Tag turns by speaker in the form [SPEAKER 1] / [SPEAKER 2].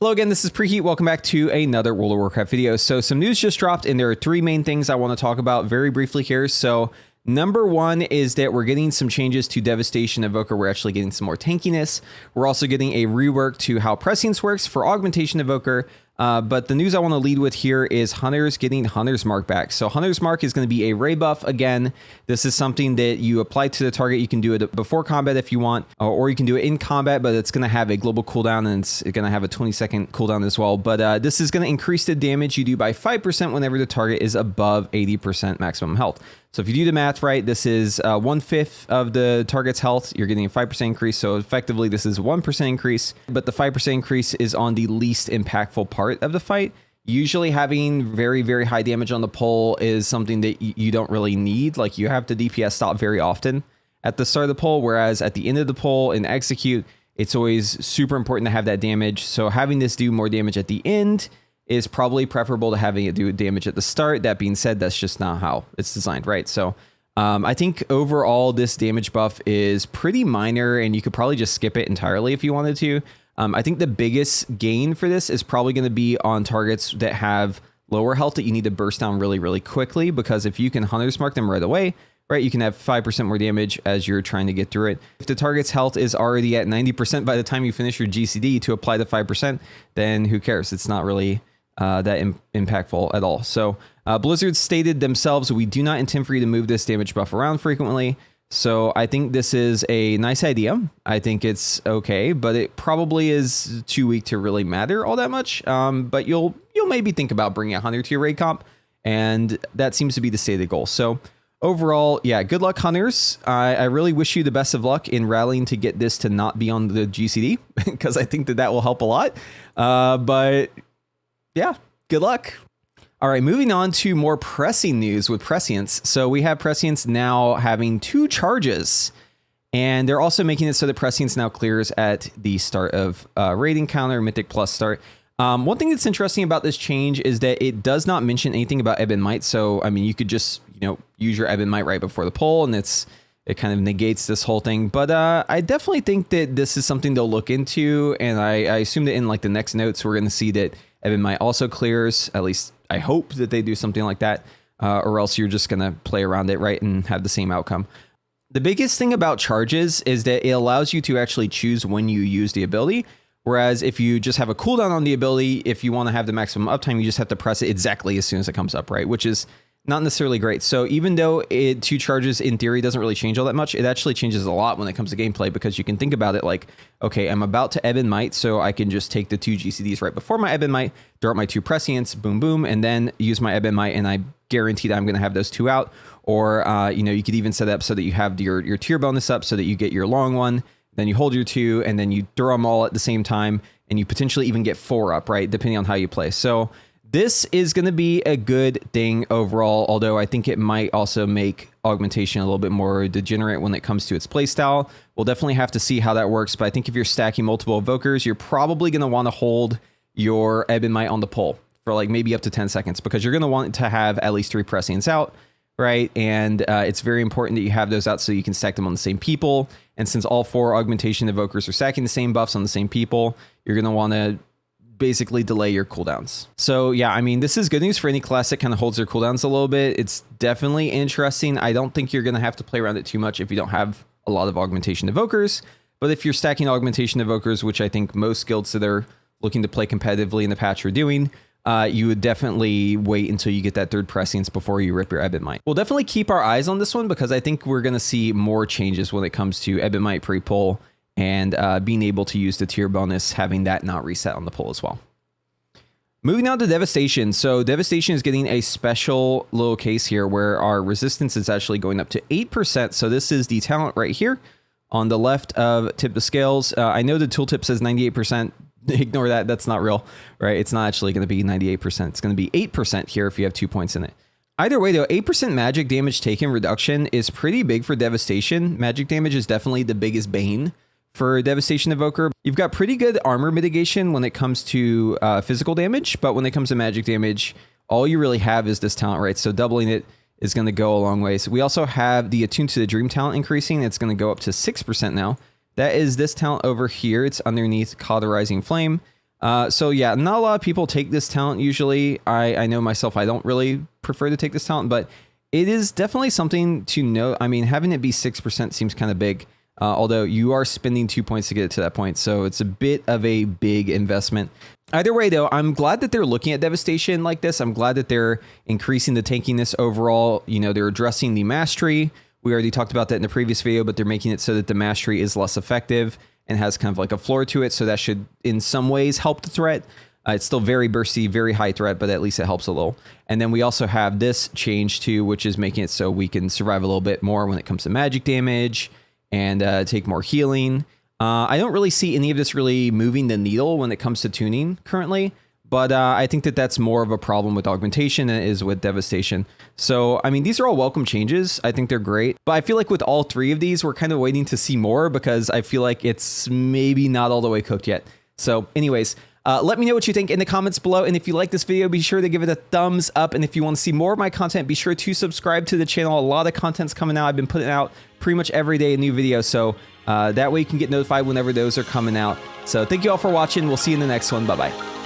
[SPEAKER 1] Hello again, this is Preheat. Welcome back to another World of Warcraft video. So some news just dropped and there are three main things I want to talk about very briefly here. So number one is that we're getting some changes to Devastation Evoker. We're actually getting some more tankiness. We're also getting a rework to how Prescience works for Augmentation Evoker. But the news I want to lead with here is Hunters getting Hunter's Mark back. So Hunter's Mark is going to be a Ray buff again. This is something that you apply to the target. You can do it before combat if you want, or you can do it in combat, but it's going to have a global cooldown and it's going to have a 20-second cooldown as well. But this is going to increase the damage you do by 5% whenever the target is above 80% maximum health. So if you do the math right, this is 1/5 of the target's health. You're getting a 5% increase. So effectively, this is 1% increase, but the 5% increase is on the least impactful part of the fight. Usually having very, very high damage on the pole is something that you don't really need. Like you have to DPS stop very often at the start of the pole, whereas at the end of the pole in execute, it's always super important to have that damage. So having this do more damage at the end is probably preferable to having it do damage at the start. That being said, that's just not how it's designed, right? So I think overall this damage buff is pretty minor and you could probably just skip it entirely if you wanted to. I think the biggest gain for this is probably going to be on targets that have lower health that you need to burst down really, really quickly, because if you can Hunter's Mark them right away, right, you can have 5% more damage as you're trying to get through it. If the target's health is already at 90% by the time you finish your GCD to apply the 5%, then who cares? It's not really that impactful at all. So Blizzard stated themselves, we do not intend for you to move this damage buff around frequently. So I think this is a nice idea. I think it's okay, but it probably is too weak to really matter all that much. But you'll maybe think about bringing a Hunter to your raid comp, and that seems to be the stated goal. So overall, yeah, good luck, Hunters. I really wish you the best of luck in rallying to get this to not be on the GCD, because I think that will help a lot. But yeah, good luck. All right, moving on to more pressing news with Prescience. So we have Prescience now having 2 charges, and they're also making it so that Prescience now clears at the start of raid encounter, Mythic Plus start. One thing that's interesting about this change is that it does not mention anything about Ebb and Might. So, I mean, you could just, use your Ebb and Might right before the poll, and it kind of negates this whole thing. But I definitely think that this is something they'll look into, and I assume that in like the next notes, we're going to see that Ebb and Might also clears. At least I hope that they do something like that, or else you're just going to play around it, right, and have the same outcome. The biggest thing about charges is that it allows you to actually choose when you use the ability. Whereas if you just have a cooldown on the ability, if you want to have the maximum uptime, you just have to press it exactly as soon as it comes up, right? Which is not necessarily great. So even though 2 charges in theory doesn't really change all that much, it actually changes a lot when it comes to gameplay, because you can think about it like, okay, I'm about to Ebb and Might, so I can just take the 2 GCDs right before my Ebb and Might, throw out my 2 Prescience, boom, boom, and then use my Ebb and Might, and I guarantee that I'm going to have those 2 out. Or, you could even set up so that you have your tier bonus up so that you get your long one, then you hold your 2, and then you throw them all at the same time, and you potentially even get 4 up, right? Depending on how you play. So this is going to be a good thing overall, although I think it might also make Augmentation a little bit more degenerate when it comes to its playstyle. We'll definitely have to see how that works, but I think if you're stacking multiple Evokers, you're probably going to want to hold your Ebb and Might on the pole for like maybe up to 10 seconds, because you're going to want to have at least 3 Prescience out, right? And it's very important that you have those out so you can stack them on the same people. And since all 4 Augmentation Evokers are stacking the same buffs on the same people, you're going to want to basically delay your cooldowns. So yeah, I mean, this is good news for any class that kind of holds their cooldowns a little bit. It's definitely interesting. I don't think you're going to have to play around it too much if you don't have a lot of Augmentation Evokers. But if you're stacking Augmentation Evokers, which I think most guilds that are looking to play competitively in the patch are doing, you would definitely wait until you get that 3rd Prescience before you rip your Ebb and Might. We'll definitely keep our eyes on this one, because I think we're going to see more changes when it comes to Ebb and Might pre-pull, and being able to use the tier bonus, having that not reset on the poll as well. Moving on to Devastation. So Devastation is getting a special little case here where our resistance is actually going up to 8%. So this is the talent right here on the left of Tip the Scales. I know the tooltip says 98%. Ignore that. That's not real, right? It's not actually going to be 98%. It's going to be 8% here if you have 2 points in it. Either way, though, 8% magic damage taken reduction is pretty big for Devastation. Magic damage is definitely the biggest bane for Devastation Evoker. You've got pretty good armor mitigation when it comes to physical damage, but when it comes to magic damage, all you really have is this talent, right? So doubling it is going to go a long way. So we also have the Attune to the Dream talent increasing. It's going to go up to 6% now. That is this talent over here. It's underneath Cauterizing Flame. So yeah, not a lot of people take this talent usually. I know myself, I don't really prefer to take this talent, but it is definitely something to note. I mean, having it be 6% seems kind of big, although you are spending 2 points to get it to that point. So it's a bit of a big investment. Either way, though, I'm glad that they're looking at Devastation like this. I'm glad that they're increasing the tankiness overall. You know, they're addressing the mastery. We already talked about that in the previous video, but they're making it so that the mastery is less effective and has kind of like a floor to it. So that should, in some ways, help the threat. It's still very bursty, very high threat, but at least it helps a little. And then we also have this change too, which is making it so we can survive a little bit more when it comes to magic damage and take more healing. I don't really see any of this really moving the needle when it comes to tuning currently, but I think that that's more of a problem with augmentation than it is with devastation. So, I mean, these are all welcome changes. I think they're great, but I feel like with all three of these, we're kind of waiting to see more because I feel like it's maybe not all the way cooked yet. So anyways, let me know what you think in the comments below. And if you like this video, be sure to give it a thumbs up. And if you want to see more of my content, be sure to subscribe to the channel. A lot of content's coming out. I've been putting out pretty much every day a new video. So that way you can get notified whenever those are coming out. So thank you all for watching. We'll see you in the next one. Bye-bye.